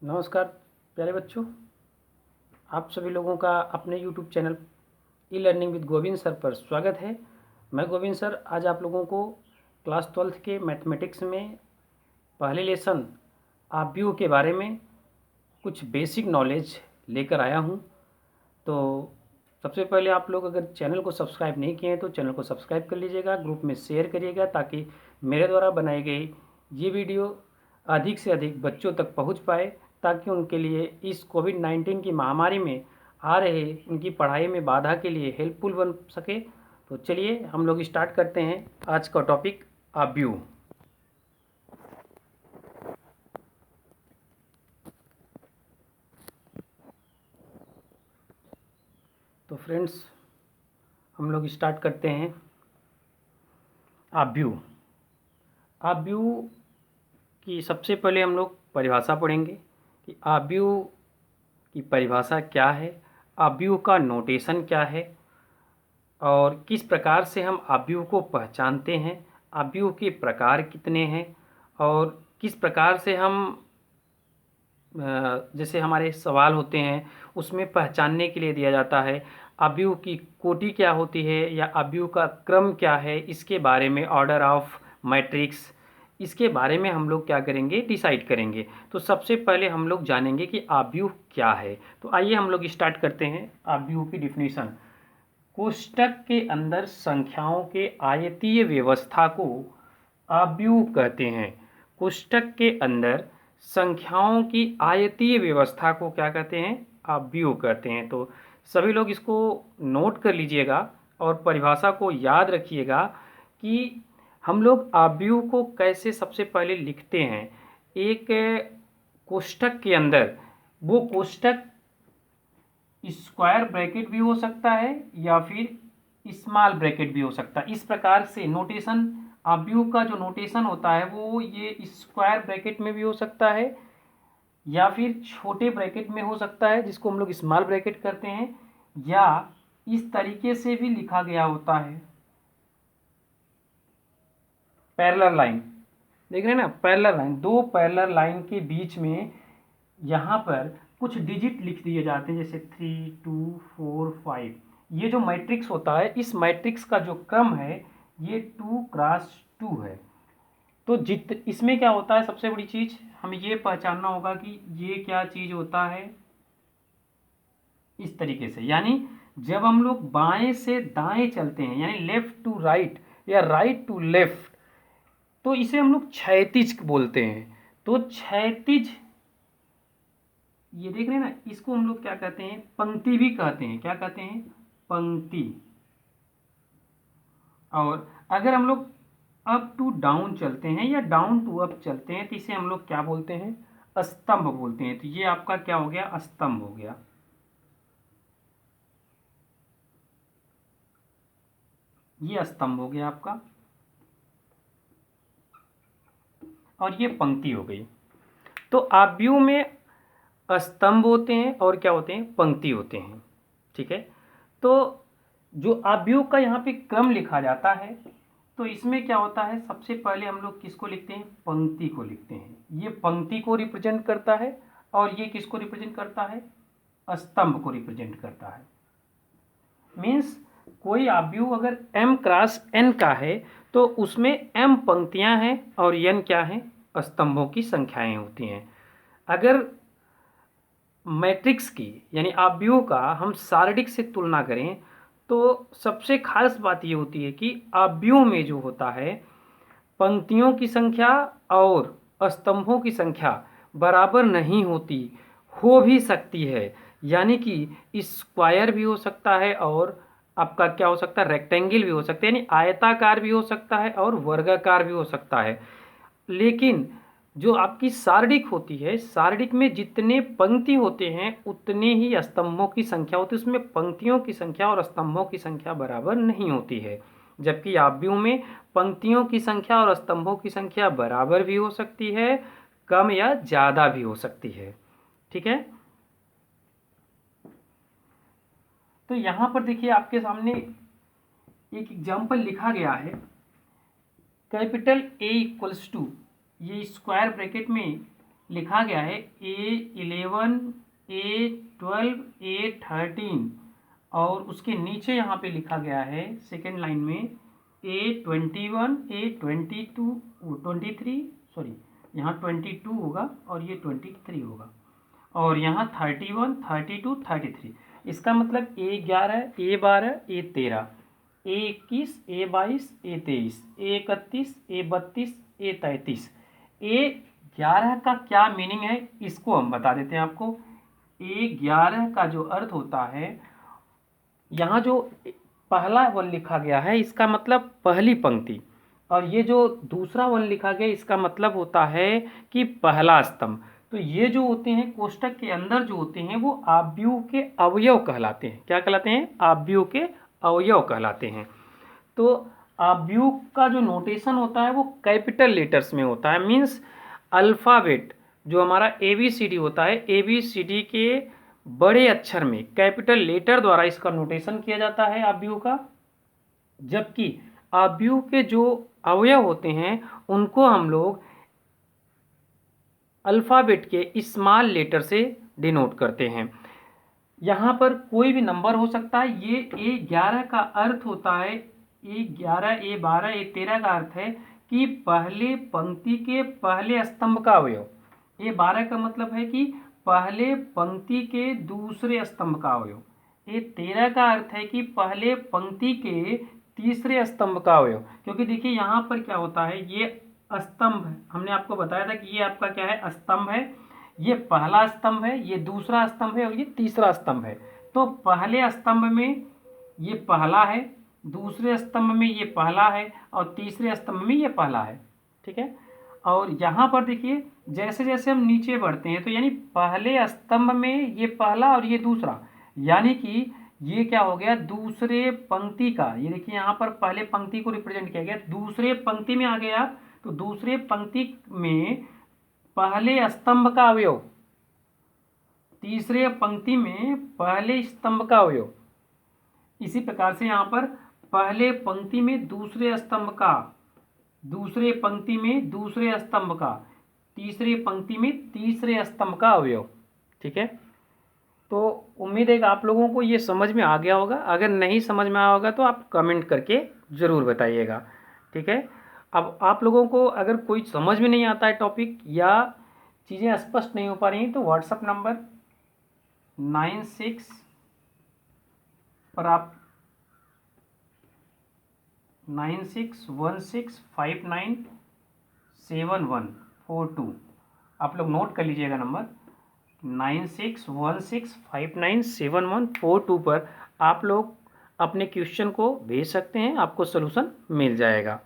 नमस्कार प्यारे बच्चों, आप सभी लोगों का अपने YouTube channel e learning with Govind sir पर स्वागत है। मैं गोविंद सर आज आप लोगों को क्लास 12th के मैथमेटिक्स में पहले लेसन आव्यूह के बारे में कुछ बेसिक नॉलेज लेकर आया हूं। तो सबसे पहले आप लोग अगर चैनल को सब्सक्राइब नहीं किए हैं तो चैनल को सब्सक्राइब कर लीजिएगा, ग्रुप में शेयर करिएगा ताकि मेरे द्वारा बनाई गई ये वीडियो अधिक से अधिक बच्चों तक पहुंच पाए, ताकि उनके लिए इस कोविड-19 की महामारी में आ रहे उनकी पढ़ाई में बाधा के लिए हेल्पफुल बन सके। तो चलिए हम लोग स्टार्ट करते हैं आज का टॉपिक आव्यूह। तो फ्रेंड्स हम लोग स्टार्ट करते हैं आव्यूह। आव्यूह की सबसे पहले हम लोग परिभाषा पढ़ेंगे कि आव्यूह की परिभाषा क्या है, आव्यूह का नोटेशन क्या है और किस प्रकार से हम आव्यूह को पहचानते हैं, आव्यूह के प्रकार कितने हैं और किस प्रकार से हम जैसे हमारे सवाल होते हैं उसमें पहचानने के लिए दिया जाता है आव्यूह की कोटि क्या होती है या आव्यूह का क्रम क्या है, इसके बारे में ऑर्डर ऑफ मैट्रिक्स, इसके बारे में हम लोग क्या करेंगे, डिसाइड करेंगे। तो सबसे पहले हम लोग जानेंगे कि आव्यूह क्या है। तो आइए हम लोग स्टार्ट करते हैं आव्यूह की डिफिनीशन। कोष्टक के अंदर संख्याओं के आयतीय व्यवस्था को आव्यूह कहते हैं। कोष्टक के अंदर संख्याओं की आयतीय व्यवस्था को क्या कहते हैं, आव्यूह कहते हैं। तो सभी लोग इसको नोट कर लीजिएगा और परिभाषा को याद रखिएगा कि हम लोग आव्यूह को कैसे सबसे पहले लिखते हैं। एक कोष्टक के अंदर वो कोष्टक स्क्वायर ब्रैकेट भी हो सकता है या फिर स्मॉल ब्रैकेट भी हो सकता है। इस प्रकार से नोटेशन आव्यूह का जो नोटेशन होता है वो ये स्क्वायर ब्रैकेट में भी हो सकता है या फिर छोटे ब्रैकेट में हो सकता है जिसको हम लोग स्मॉल ब्रैकेट करते हैं, या इस तरीके से भी लिखा गया होता है पैरेलल लाइन। देख रहे हैं ना, पैरेलल लाइन, दो पैरेलल लाइन के बीच में यहाँ पर कुछ डिजिट लिख दिए जाते हैं जैसे 3 2 4 5। ये जो मैट्रिक्स होता है इस मैट्रिक्स का जो क्रम है ये 2x2 है। तो इसमें क्या होता है, सबसे बड़ी चीज हमें ये पहचानना होगा कि ये क्या चीज होता है। इस तरीके से यानी जब हम लोग बाएं से दाएं चलते हैं यानी लेफ्ट टू राइट या राइट टू लेफ्ट, तो इसे हम लोग क्षैतिज बोलते हैं। तो क्षैतिज, ये देख रहे हैं ना, इसको हम लोग क्या कहते हैं, पंक्ति भी कहते हैं। क्या कहते हैं, पंक्ति। और अगर हम लोग अप टू डाउन चलते हैं या डाउन टू अप चलते हैं तो इसे हम लोग क्या बोलते हैं, स्तंभ बोलते हैं। तो ये आपका क्या हो गया, स्तंभ हो गया। ये स्तंभ हो गया आपका और ये पंक्ति हो गई। तो आव्यूह में स्तंभ होते हैं और क्या होते हैं, पंक्ति होते हैं। ठीक है। तो जो आव्यूह का यहाँ पे क्रम लिखा जाता है तो इसमें क्या होता है, सबसे पहले हम लोग किसको लिखते हैं, पंक्ति को लिखते हैं। ये पंक्ति को रिप्रेजेंट करता है और ये किसको रिप्रेजेंट करता है, स्तंभ को रिप्रेजेंट करता है। मीन्स कोई आव्यूह अगर m क्रॉस n का है तो उसमें m पंक्तियां हैं और n क्या है, स्तंभों की संख्याएं होती हैं। अगर मैट्रिक्स की यानी आव्यूह का हम सारणिक से तुलना करें तो सबसे खास बात ये होती है कि आव्यूह में जो होता है पंक्तियों की संख्या और स्तंभों की संख्या बराबर नहीं होती, हो भी सकती है। यानी कि स्क्वायर भी हो सकता है और आपका क्या हो सकता है, रेक्टेंगल भी हो सकता है, यानी आयताकार भी हो सकता है और वर्गाकार भी हो सकता है। लेकिन जो आपकी सारणिक होती है, सारणिक में जितने पंक्ति होते हैं उतने ही स्तंभों की संख्या होती है। उसमें पंक्तियों की संख्या और स्तंभों की संख्या बराबर नहीं होती है। जबकि आव्यूह में पंक्तियों की संख्या और स्तंभों की संख्या बराबर भी हो सकती है, कम या ज़्यादा भी हो सकती है। ठीक है। तो यहाँ पर देखिए आपके सामने एक एग्जाम्पल लिखा गया है, कैपिटल A इक्वल्स टू, ये स्क्वायर ब्रैकेट में लिखा गया है A11 A12 A13 और उसके नीचे यहाँ पे लिखा गया है सेकेंड लाइन में A21 A22 23 सॉरी यहाँ 22 होगा और ये 23 होगा और यहाँ 31 32 33। इसका मतलब A11 A12 A13 A21 A22 A23 A31 A32 A33 A11 का क्या मीनिंग है इसको हम बता देते हैं आपको। A11 का जो अर्थ होता है, यहाँ जो पहला वन लिखा गया है इसका मतलब पहली पंक्ति, और ये जो दूसरा वन लिखा गया इसका मतलब होता है कि पहला स्तंभ। तो ये जो होते हैं कोष्टक के अंदर जो होते हैं वो आव्यूह के अवयव कहलाते हैं। क्या कहलाते हैं? आव्यूह के अवयव कहलाते हैं। तो आव्यूह का जो नोटेशन होता है वो कैपिटल लेटर्स में होता है, मीन्स अल्फ़ाबेट जो हमारा ABCD होता है, ABCD के बड़े अक्षर में कैपिटल लेटर द्वारा इसका नोटेशन किया जाता है आव्यूह का। जबकि आव्यूह के जो अवयव होते हैं उनको हम लोग अल्फ़ाबेट के स्मॉल लेटर से डिनोट करते हैं। यहाँ पर कोई भी नंबर हो सकता है। ये A11 का अर्थ होता है, A11 A12 A13 का अर्थ है कि पहले पंक्ति के पहले स्तंभ का अवयव। A12 का मतलब है कि पहले पंक्ति के दूसरे स्तंभ का अवयव। A13 का अर्थ है कि पहले पंक्ति के तीसरे स्तंभ का अवयव। क्योंकि देखिए यहाँ पर क्या होता है, ये स्तंभ है, हमने आपको बताया था कि ये आपका क्या है, स्तंभ है। ये पहला स्तंभ है, ये दूसरा स्तंभ है और ये तीसरा स्तंभ है। तो पहले स्तंभ में ये पहला है, दूसरे स्तंभ में ये पहला है और तीसरे स्तंभ में ये पहला है। ठीक है। और यहाँ पर देखिए जैसे जैसे हम नीचे बढ़ते हैं तो यानी पहले स्तंभ में ये पहला और ये दूसरा, यानी कि ये क्या हो गया, दूसरे पंक्ति का। ये देखिए यहाँ पर पहले पंक्ति को रिप्रेजेंट किया गया, दूसरे पंक्ति में आ गए आप, तो दूसरे पंक्ति में पहले स्तंभ का अवयव, तीसरे पंक्ति में पहले स्तंभ का अवयव। इसी प्रकार से यहाँ पर पहले पंक्ति में दूसरे स्तंभ का, दूसरे पंक्ति में दूसरे स्तंभ का, तीसरे पंक्ति में तीसरे स्तंभ का अवयव। ठीक है। तो उम्मीद है कि आप लोगों को ये समझ में आ गया होगा। अगर नहीं समझ में आया होगा तो आप कमेंट करके ज़रूर बताइएगा। ठीक है। अब आप लोगों को अगर कोई समझ में नहीं आता है टॉपिक या चीज़ें स्पष्ट नहीं हो पा रही हैं तो व्हाट्सएप नंबर 96 पर आप 9616597142 आप लोग नोट कर लीजिएगा नंबर 9616597142 पर आप लोग अपने क्वेश्चन को भेज सकते हैं, आपको सलूशन मिल जाएगा।